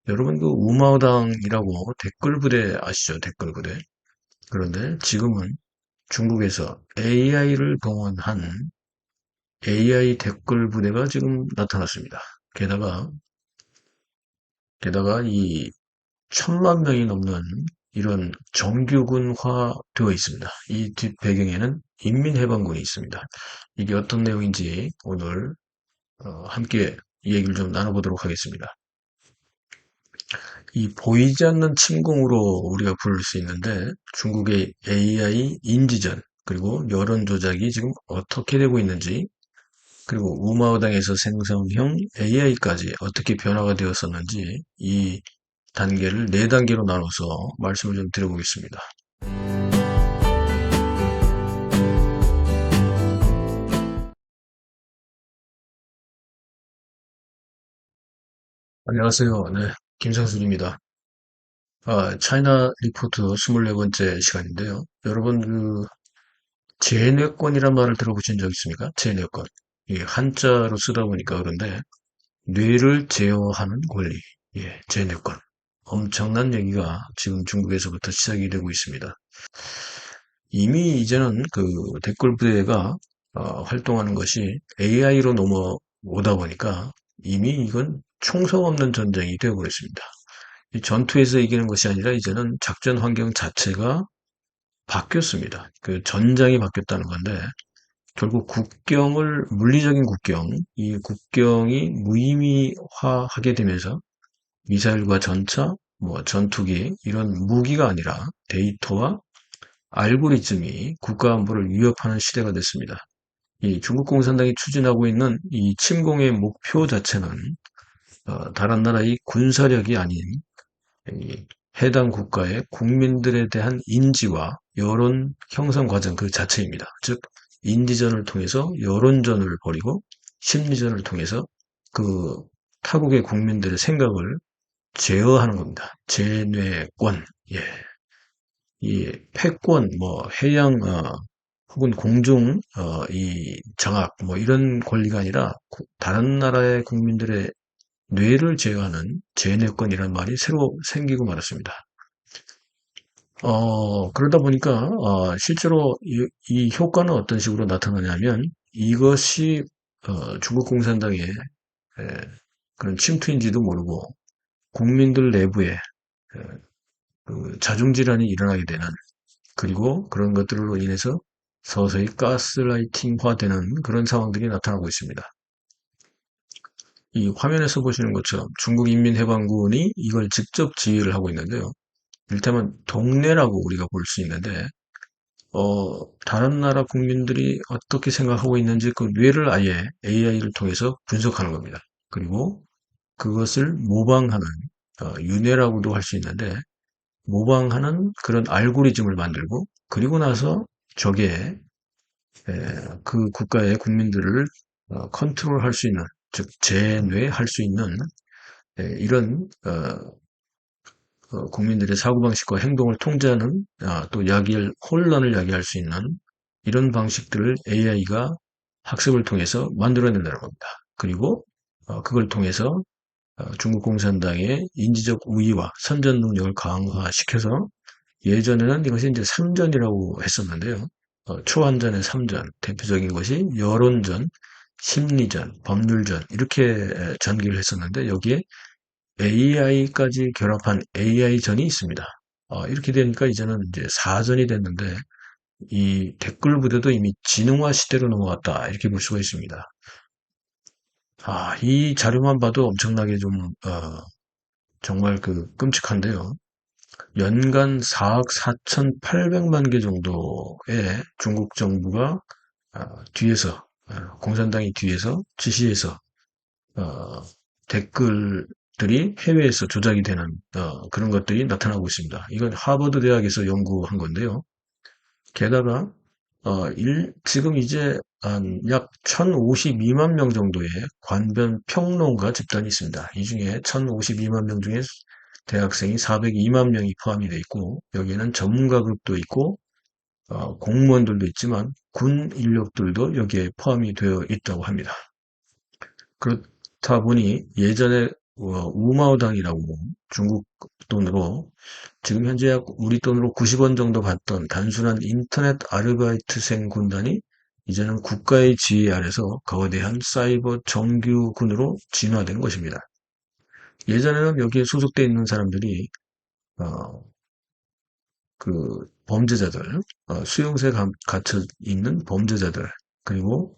여러분 그 우마오당이라고 댓글 부대 아시죠? 댓글 부대. 그런데 지금은 중국에서 AI를 동원한 AI 댓글 부대가 지금 나타났습니다. 게다가 이 1,000만 명이 넘는 이런 정규군화 되어 있습니다. 이 뒷 배경에는 인민해방군이 있습니다. 이게 어떤 내용인지 오늘 함께 이 얘기를 좀 나눠보도록 하겠습니다. 이 보이지 않는 침공으로 우리가 부를 수 있는데 중국의 AI 인지전 그리고 여론 조작이 지금 어떻게 되고 있는지 그리고 우마오당에서 생성형 AI까지 어떻게 변화가 되었었는지 이 단계를 네 단계로 나눠서 말씀을 좀 드려보겠습니다. 안녕하세요. 네, 김상순입니다. 차이나 리포트 24번째 시간인데요. 여러분 제뇌권이란 말을 들어보신 적 있습니까? 제뇌권. 이게 한자로 쓰다 보니까 그런데 뇌를 제어하는 권리. 예, 제뇌권. 엄청난 얘기가 지금 중국에서부터 시작이 되고 있습니다. 이미 이제는 그 댓글 부대가 활동하는 것이 AI로 넘어오다 보니까 이미 이건 총성 없는 전쟁이 되어버렸습니다. 이 전투에서 이기는 것이 아니라 이제는 작전 환경 자체가 바뀌었습니다. 그 전장이 바뀌었다는 건데 결국 물리적인 국경, 이 국경이 무의미화하게 되면서 미사일과 전차, 뭐 전투기 이런 무기가 아니라 데이터와 알고리즘이 국가 안보를 위협하는 시대가 됐습니다. 이 중국 공산당이 추진하고 있는 이 침공의 목표 자체는 다른 나라의 군사력이 아닌 이 해당 국가의 국민들에 대한 인지와 여론 형성 과정 그 자체입니다. 즉 인지전을 통해서 여론전을 벌이고 심리전을 통해서 그 타국의 국민들의 생각을 제어하는 겁니다. 제뇌권. 예. 이 패권, 뭐 해양 혹은 공중 이 장악 뭐 이런 권리가 아니라 다른 나라의 국민들의 뇌를 제어하는 제뇌권이라는 말이 새로 생기고 말았습니다. 그러다 보니까 실제로 이 효과는 어떤 식으로 나타나냐면 이것이 중국 공산당의 그런 침투인지도 모르고 국민들 내부에 그 자중질환이 일어나게 되는 그리고 그런 것들로 인해서 서서히 가스라이팅화되는 그런 상황들이 나타나고 있습니다. 이 화면에서 보시는 것처럼 중국인민해방군이 이걸 직접 지휘를 하고 있는데요. 이를테면 동네라고 우리가 볼 수 있는데 다른 나라 국민들이 어떻게 생각하고 있는지 그 뇌를 아예 AI를 통해서 분석하는 겁니다. 그리고 그것을 모방하는 윤회라고도 할 수 있는데 모방하는 그런 알고리즘을 만들고 그리고 나서 저게 그 국가의 국민들을 컨트롤할 수 있는 즉 제뇌할 수 있는 이런 국민들의 사고방식과 행동을 통제하는 또 혼란을 야기할 수 있는 이런 방식들을 AI가 학습을 통해서 만들어낸다는 겁니다. 그리고 그걸 통해서 중국 공산당의 인지적 우위와 선전 능력을 강화시켜서 예전에는 이것이 이제 3전이라고 했었는데요. 초한전의 3전, 대표적인 것이 여론전, 심리전, 법률전 이렇게 전개를 했었는데 여기에 AI까지 결합한 AI전이 있습니다. 이렇게 되니까 이제는 이제 4전이 됐는데 이 댓글 부대도 이미 지능화 시대로 넘어갔다 이렇게 볼 수가 있습니다. 이 자료만 봐도 엄청나게 좀 정말 그 끔찍한데요. 연간 4억 4,800만 개 정도의 중국 정부가 뒤에서 공산당이 뒤에서 지시해서 댓글들이 해외에서 조작이 되는 그런 것들이 나타나고 있습니다. 이건 하버드 대학에서 연구한 건데요. 게다가 지금 이제 약 1,052만 명 정도의 관변 평론가 집단이 있습니다. 이 중에 1,052만 명 중에 대학생이 402만 명이 포함이 되어 있고 여기에는 전문가 grup도 있고 공무원들도 있지만 군 인력들도 여기에 포함이 되어 있다고 합니다. 그렇다 보니 예전에 우마오당이라고 중국 돈으로 지금 현재 약 우리 돈으로 90원 정도 받던 단순한 인터넷 아르바이트생 군단이 이제는 국가의 지휘 아래서 거대한 사이버 정규군으로 진화된 것입니다. 예전에는 여기에 소속되어 있는 사람들이 어, 그 범죄자들, 수용소에 갇혀 있는 범죄자들, 그리고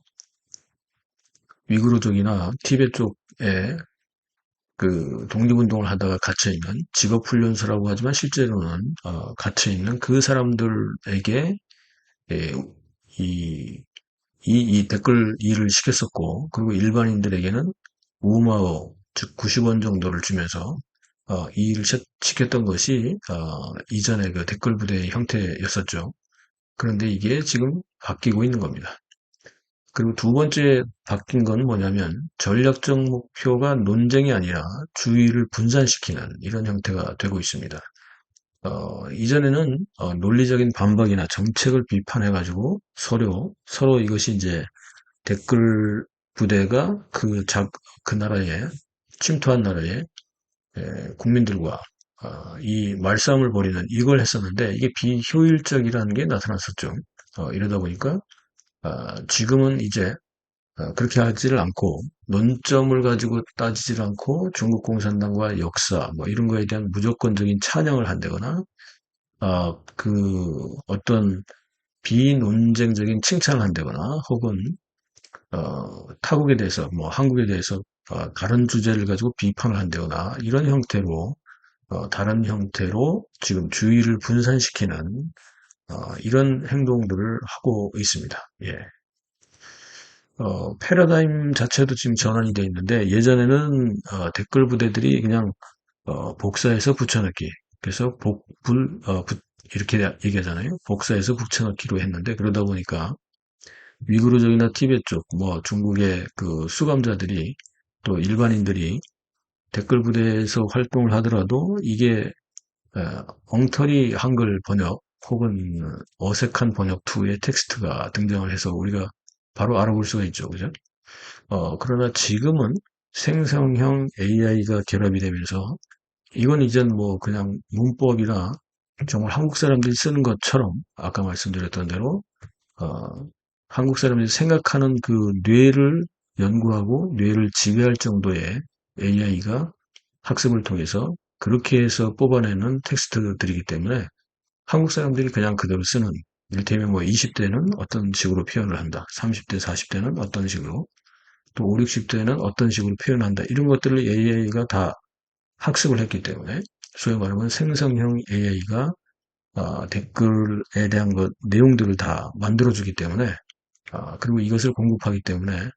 위구르족이나 티베트 쪽에 그 독립운동을 하다가 갇혀있는 직업훈련소라고 하지만 실제로는 갇혀있는 그 사람들에게 예, 이, 이 댓글 일을 시켰었고, 그리고 일반인들에게는 우마오, 즉 90원 정도를 주면서 이 일을 시켰던 것이 이전의 그 댓글 부대의 형태였었죠. 그런데 이게 지금 바뀌고 있는 겁니다. 그리고 두 번째 바뀐 건 뭐냐면 전략적 목표가 논쟁이 아니라 주의를 분산시키는 이런 형태가 되고 있습니다. 이전에는 논리적인 반박이나 정책을 비판해가지고 서로 이것이 이제 댓글 부대가 그 나라에 침투한 나라의 국민들과 이 말싸움을 벌이는 이걸 했었는데 이게 비효율적이라는 게 나타났었죠. 이러다 보니까 지금은 이제 그렇게 하지를 않고 논점을 가지고 따지질 않고 중국 공산당과 역사 뭐 이런 거에 대한 무조건적인 찬양을 한다거나 그 어떤 비논쟁적인 칭찬을 한다거나 혹은 타국에 대해서 뭐 한국에 대해서 다른 주제를 가지고 비판을 한다거나 이런 형태로 다른 형태로 지금 주의를 분산시키는 이런 행동들을 하고 있습니다. 예. 패러다임 자체도 지금 전환이 되어 있는데 예전에는 댓글 부대들이 그냥 복사해서 붙여넣기 그래서 이렇게 얘기하잖아요. 복사해서 붙여넣기로 했는데 그러다 보니까 위구르족이나 티베트 쪽, 뭐 중국의 그 수감자들이 또 일반인들이 댓글 부대에서 활동을 하더라도 이게 엉터리 한글 번역 혹은 어색한 번역 투의 텍스트가 등장을 해서 우리가 바로 알아볼 수가 있죠. 그죠? 그러나 지금은 생성형 AI가 결합이 되면서 이건 이젠 뭐 그냥 문법이나 정말 한국 사람들이 쓰는 것처럼 아까 말씀드렸던 대로 한국 사람들이 생각하는 그 뇌를 연구하고 뇌를 지배할 정도의 AI가 학습을 통해서 그렇게 해서 뽑아내는 텍스트들이기 때문에 한국 사람들이 그냥 그대로 쓰는 이를테면 뭐 20대는 어떤 식으로 표현을 한다. 30대, 40대는 어떤 식으로 또 5, 60대는 어떤 식으로 표현한다. 이런 것들을 AI가 다 학습을 했기 때문에 소위 말하면 생성형 AI가 댓글에 대한 내용들을 다 만들어주기 때문에 그리고 이것을 공급하기 때문에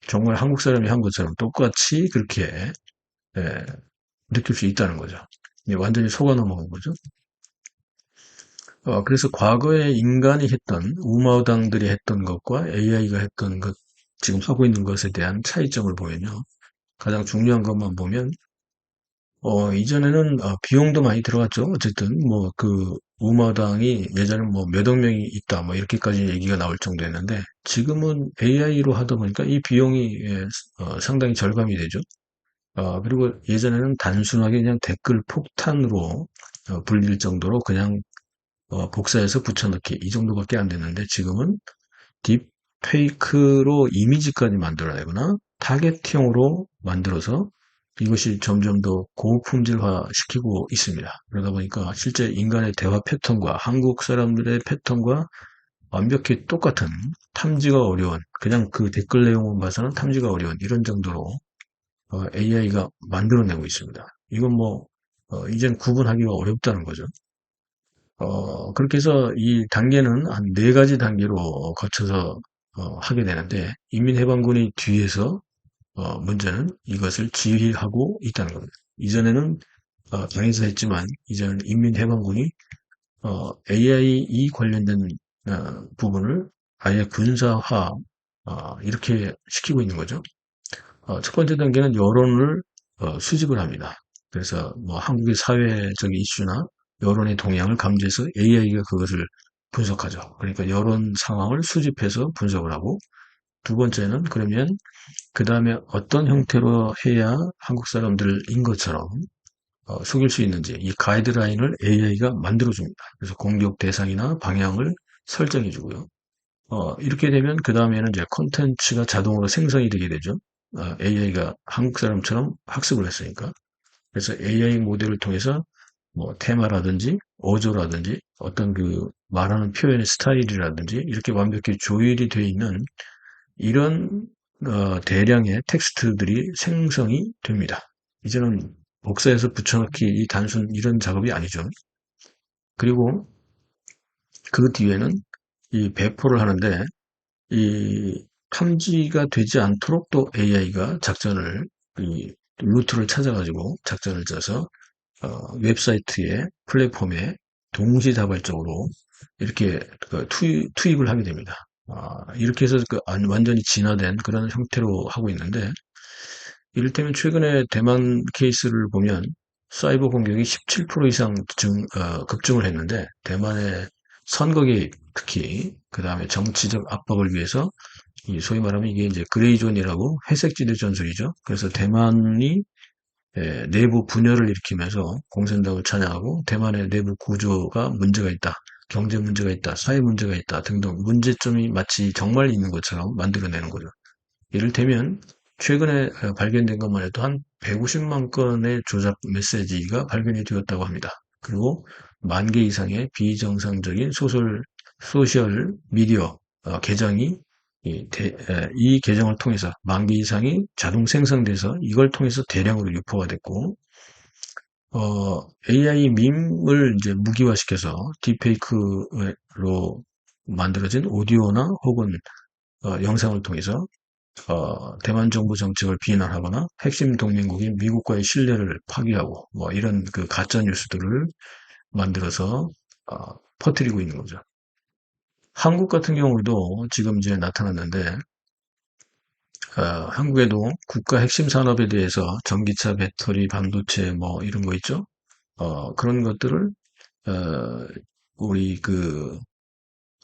정말 한국 사람이 한 것처럼 똑같이 그렇게 예, 느낄 수 있다는 거죠. 완전히 속아 넘어간 거죠. 그래서 과거에 인간이 했던 우마우당들이 했던 것과 AI가 했던 것 지금 하고 있는 것에 대한 차이점을 보면요. 가장 중요한 것만 보면 이전에는 비용도 많이 들어갔죠. 어쨌든 뭐 그 우마당이 예전에 뭐 몇 억 명이 있다 뭐 이렇게까지 얘기가 나올 정도였는데 지금은 AI로 하다 보니까 이 비용이 상당히 절감이 되죠. 그리고 예전에는 단순하게 그냥 댓글 폭탄으로 불릴 정도로 그냥 복사해서 붙여넣기 이 정도밖에 안 됐는데 지금은 딥페이크로 이미지까지 만들어내거나 타겟팅으로 만들어서 이것이 점점 더 고품질화 시키고 있습니다. 그러다 보니까 실제 인간의 대화 패턴과 한국 사람들의 패턴과 완벽히 똑같은 탐지가 어려운 그냥 그 댓글 내용만 봐서는 탐지가 어려운 이런 정도로 AI가 만들어내고 있습니다. 이건 뭐 이젠 구분하기가 어렵다는 거죠. 그렇게 해서 이 단계는 한 네 가지 단계로 거쳐서 하게 되는데 인민해방군이 뒤에서 문제는 이것을 지휘하고 있다는 겁니다. 이전에는 당에서 했지만 이제는 인민해방군이 AI 관련된 부분을 아예 군사화 이렇게 시키고 있는 거죠. 첫 번째 단계는 여론을 수집을 합니다. 그래서 뭐 한국의 사회적 이슈나 여론의 동향을 감지해서 AI가 그것을 분석하죠. 그러니까 여론 상황을 수집해서 분석을 하고 두 번째는 그러면 그 다음에 어떤 형태로 해야 한국 사람들인 것처럼 속일 수 있는지 이 가이드라인을 AI가 만들어줍니다. 그래서 공격 대상이나 방향을 설정해주고요. 이렇게 되면 그 다음에는 이제 콘텐츠가 자동으로 생성이 되게 되죠. AI가 한국 사람처럼 학습을 했으니까. 그래서 AI 모델을 통해서 뭐 테마라든지 어조라든지 어떤 그 말하는 표현의 스타일이라든지 이렇게 완벽히 조율이 되어 있는 이런 대량의 텍스트들이 생성이 됩니다. 이제는 복사해서 붙여넣기 이 단순 이런 작업이 아니죠. 그리고 그 뒤에는 이 배포를 하는데 이 탐지가 되지 않도록 또 AI가 이 루트를 찾아가지고 작전을 짜서 웹사이트에 플랫폼에 동시다발적으로 이렇게 투입을 하게 됩니다. 이렇게 해서 완전히 진화된 그런 형태로 하고 있는데 이를테면 최근에 대만 케이스를 보면 사이버 공격이 17% 이상 급증을 했는데 대만의 선거 개입 특히 그 다음에 정치적 압박을 위해서 소위 말하면 이게 이제 그레이존이라고 회색지대 전술이죠. 그래서 대만이 내부 분열을 일으키면서 공산당을 찬양하고 대만의 내부 구조가 문제가 있다. 경제 문제가 있다. 사회 문제가 있다. 등등 문제점이 마치 정말 있는 것처럼 만들어내는 거죠. 이를테면 최근에 발견된 것만 해도 한 150만 건의 조작 메시지가 발견이 되었다고 합니다. 그리고 10,000개 이상의 비정상적인 소셜 미디어 계정이 이 계정을 통해서 10,000개 이상이 자동 생성돼서 이걸 통해서 대량으로 유포가 됐고 AI 밈을 이제 무기화시켜서 딥페이크로 만들어진 오디오나 혹은 영상을 통해서 대만 정부 정책을 비난하거나 핵심 동맹국인 미국과의 신뢰를 파괴하고 뭐 이런 그 가짜 뉴스들을 만들어서 퍼뜨리고 있는 거죠. 한국 같은 경우도 지금 이제 나타났는데 한국에도 국가 핵심 산업에 대해서 전기차, 배터리, 반도체 뭐 이런 거 있죠. 그런 것들을 어, 우리 그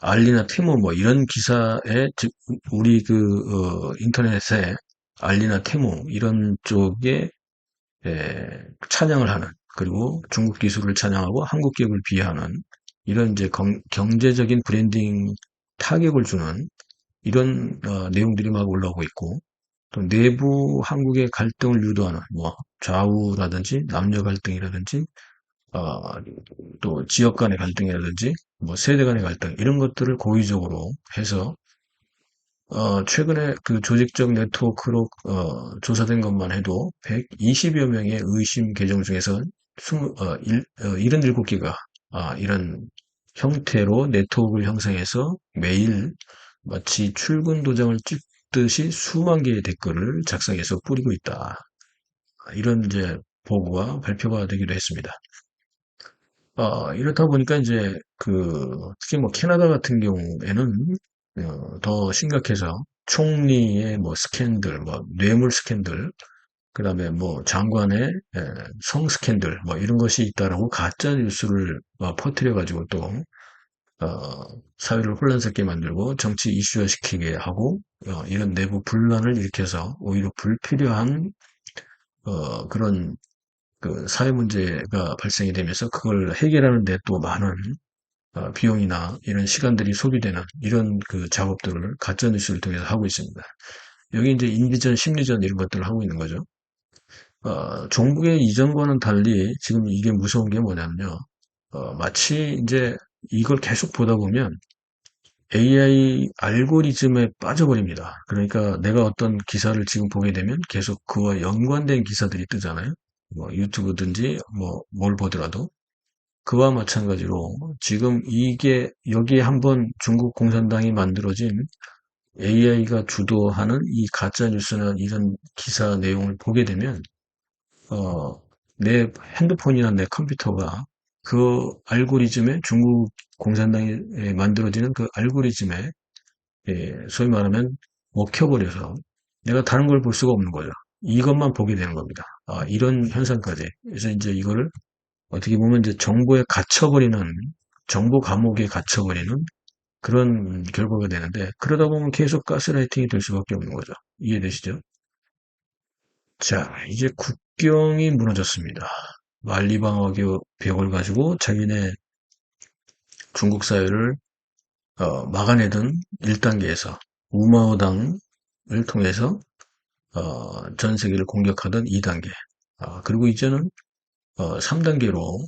알리나 테무 뭐 이런 기사에 우리 인터넷에 알리나 테무 이런 쪽에 찬양을 하는 그리고 중국 기술을 찬양하고 한국 기업을 비하하는 이런 이제 경제적인 브랜딩 타격을 주는 이런 내용들이 막 올라오고 있고 또 내부 한국의 갈등을 유도하는 뭐 좌우라든지 남녀 갈등이라든지 어, 또 지역 간의 갈등이라든지 뭐 세대 간의 갈등 이런 것들을 고의적으로 해서 최근에 그 조직적 네트워크로 조사된 것만 해도 120여 명의 의심 계정 중에서 77개가 이런 형태로 네트워크를 형성해서 매일 마치 출근 도장을 찍듯이 수만 개의 댓글을 작성해서 뿌리고 있다. 이런 이제 보고가 발표가 되기도 했습니다. 이렇다 보니까 이제 특히 뭐 캐나다 같은 경우에는 더 심각해서 총리의 뭐 스캔들, 뭐 뇌물 스캔들, 그다음에 뭐 장관의 성 스캔들, 뭐 이런 것이 있다라고 가짜 뉴스를 퍼뜨려 가지고 또 사회를 혼란스럽게 만들고 정치 이슈화 시키게 하고 이런 내부 분란을 일으켜서 오히려 불필요한 그런 그 사회 문제가 발생이 되면서 그걸 해결하는 데 또 많은 비용이나 이런 시간들이 소비되는 이런 그 작업들을 가짜 뉴스를 통해서 하고 있습니다. 여기 이제 인지전, 심리전 이런 것들을 하고 있는 거죠. 종북의 이전과는 달리 지금 이게 무서운 게 뭐냐면요. 마치 이제 이걸 계속 보다 보면 AI 알고리즘에 빠져버립니다. 그러니까 내가 어떤 기사를 지금 보게 되면 계속 그와 연관된 기사들이 뜨잖아요. 뭐 유튜브든지 뭐 뭘 보더라도 그와 마찬가지로 지금 이게 여기에 한번 중국 공산당이 만들어진 AI가 주도하는 이 가짜 뉴스나 이런 기사 내용을 보게 되면 내 핸드폰이나 내 컴퓨터가 그 알고리즘에 중국 공산당이 만들어지는 그 알고리즘에 소위 말하면 먹혀버려서 내가 다른 걸 볼 수가 없는 거죠. 이것만 보게 되는 겁니다. 이런 현상까지. 그래서 이제 이거를 어떻게 보면 이제 정보에 갇혀버리는, 정보 감옥에 갇혀버리는 그런 결과가 되는데, 그러다 보면 계속 가스라이팅이 될 수밖에 없는 거죠. 이해되시죠? 자, 이제 국경이 무너졌습니다. 만리방어의 벽을 가지고 자기네 중국 사회를 막아내던 1단계에서 우마오당을 통해서 전 세계를 공격하던 2단계, 그리고 이제는 3단계로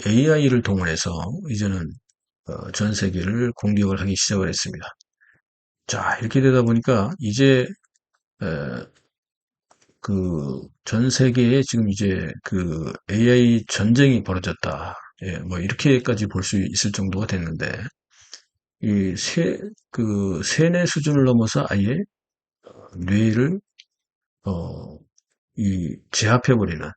AI를 동원해서 이제는 전 세계를 공격을 하기 시작을 했습니다. 자, 이렇게 되다 보니까 이제 그 전 세계에 지금 이제 그 AI 전쟁이 벌어졌다. 예, 뭐 이렇게까지 볼 수 있을 정도가 됐는데 이 세뇌 수준을 넘어서 아예 뇌를 어, 이 제압해버리는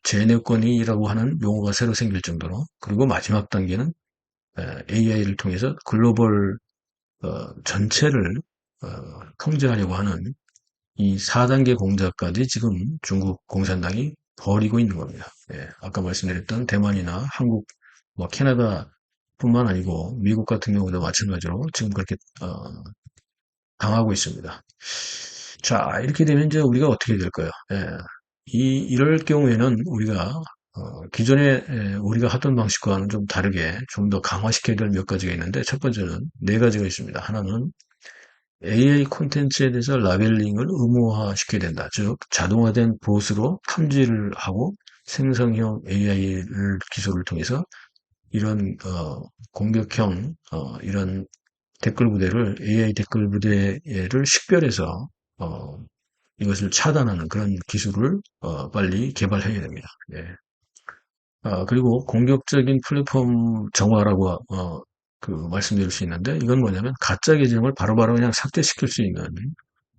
제뇌권이라고 하는 용어가 새로 생길 정도로, 그리고 마지막 단계는 AI를 통해서 글로벌 전체를 통제하려고 하는 이 4단계 공작까지 지금 중국 공산당이 벌이고 있는 겁니다. 예, 아까 말씀드렸던 대만이나 한국, 뭐 캐나다뿐만 아니고 미국 같은 경우도 마찬가지로 지금 그렇게 당하고 있습니다. 자, 이렇게 되면 이제 우리가 어떻게 될까요? 예, 이럴 경우에는 우리가 기존에 우리가 하던 방식과는 좀 다르게 좀 더 강화시켜야 될 몇 가지가 있는데, 첫 번째는 네 가지가 있습니다. 하나는 AI 콘텐츠에 대해서 라벨링을 의무화시켜야 된다. 즉, 자동화된 봇으로 탐지를 하고 생성형 AI를 기술을 통해서 이런 공격형 이런 댓글 부대를 AI 댓글 부대를 식별해서 이것을 차단하는 그런 기술을 빨리 개발해야 됩니다. 예. 그리고 공격적인 플랫폼 정화라고 말씀드릴 수 있는데, 이건 뭐냐면 가짜 계정을 바로바로 그냥 삭제시킬 수 있는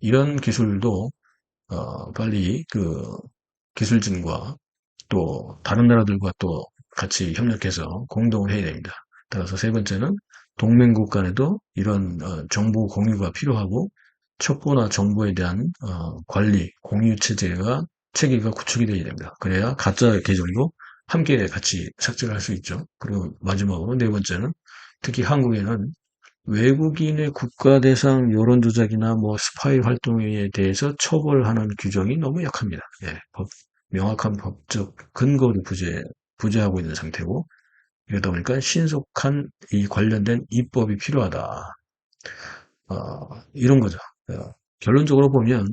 이런 기술도 빨리 그 기술진과 또 다른 나라들과 또 같이 협력해서 공동을 해야 됩니다. 따라서 세 번째는 동맹국 간에도 이런 정보 공유가 필요하고, 첩보나 정보에 대한 관리, 공유 체계가 구축이 되어야 됩니다. 그래야 가짜 계정도 함께 같이 삭제를 할 수 있죠. 그리고 마지막으로 네 번째는, 특히 한국에는 외국인의 국가 대상 여론 조작이나 뭐 스파이 활동에 대해서 처벌하는 규정이 너무 약합니다. 예, 명확한 법적 근거를 부재하고 있는 상태고, 이러다 보니까 신속한 이 관련된 입법이 필요하다. 이런 거죠. 결론적으로 보면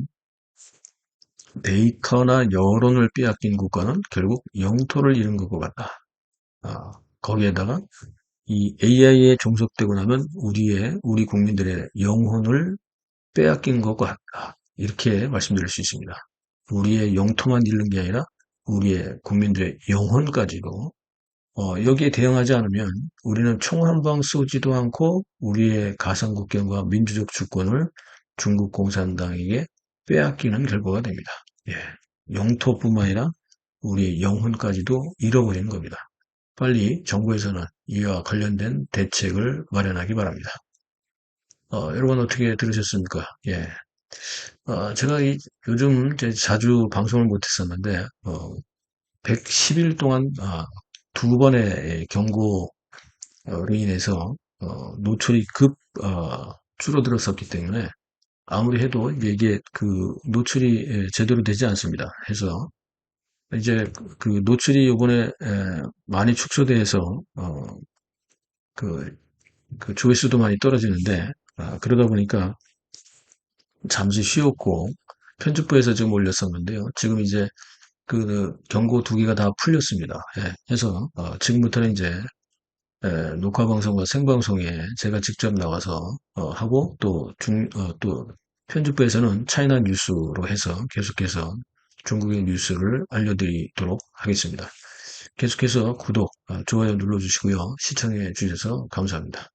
데이터나 여론을 빼앗긴 국가는 결국 영토를 잃은 것과 같다. 거기에다가 이 AI에 종속되고 나면 우리 국민들의 영혼을 빼앗긴 것과 같다. 이렇게 말씀드릴 수 있습니다. 우리의 영토만 잃는 게 아니라 우리의 국민들의 영혼까지도, 여기에 대응하지 않으면 우리는 총 한 방 쏘지도 않고 우리의 가상국경과 민주적 주권을 중국 공산당에게 빼앗기는 결과가 됩니다. 예, 영토뿐만 아니라 우리 영혼까지도 잃어버리는 겁니다. 빨리 정부에서는 이와 관련된 대책을 마련하기 바랍니다. 여러분 어떻게 들으셨습니까? 예. 제가 요즘 자주 방송을 못했었는데, 110일 동안 두 번의 경고로 인해서 노출이 줄어들었었기 때문에 아무리 해도 이게 그 노출이 제대로 되지 않습니다. 해서 이제 그 노출이 이번에 많이 축소돼서 그, 그 조회수도 많이 떨어지는데, 그러다 보니까 잠시 쉬었고 편집부에서 지금 올렸었는데요. 지금 이제 그 경고 두 개가 다 풀렸습니다. 예, 해서 지금부터는 이제 녹화 방송과 생방송에 제가 직접 나와서 하고, 또 편집부에서는 차이나 뉴스로 해서 계속해서 중국의 뉴스를 알려드리도록 하겠습니다. 계속해서 구독, 좋아요 눌러주시고요. 시청해 주셔서 감사합니다.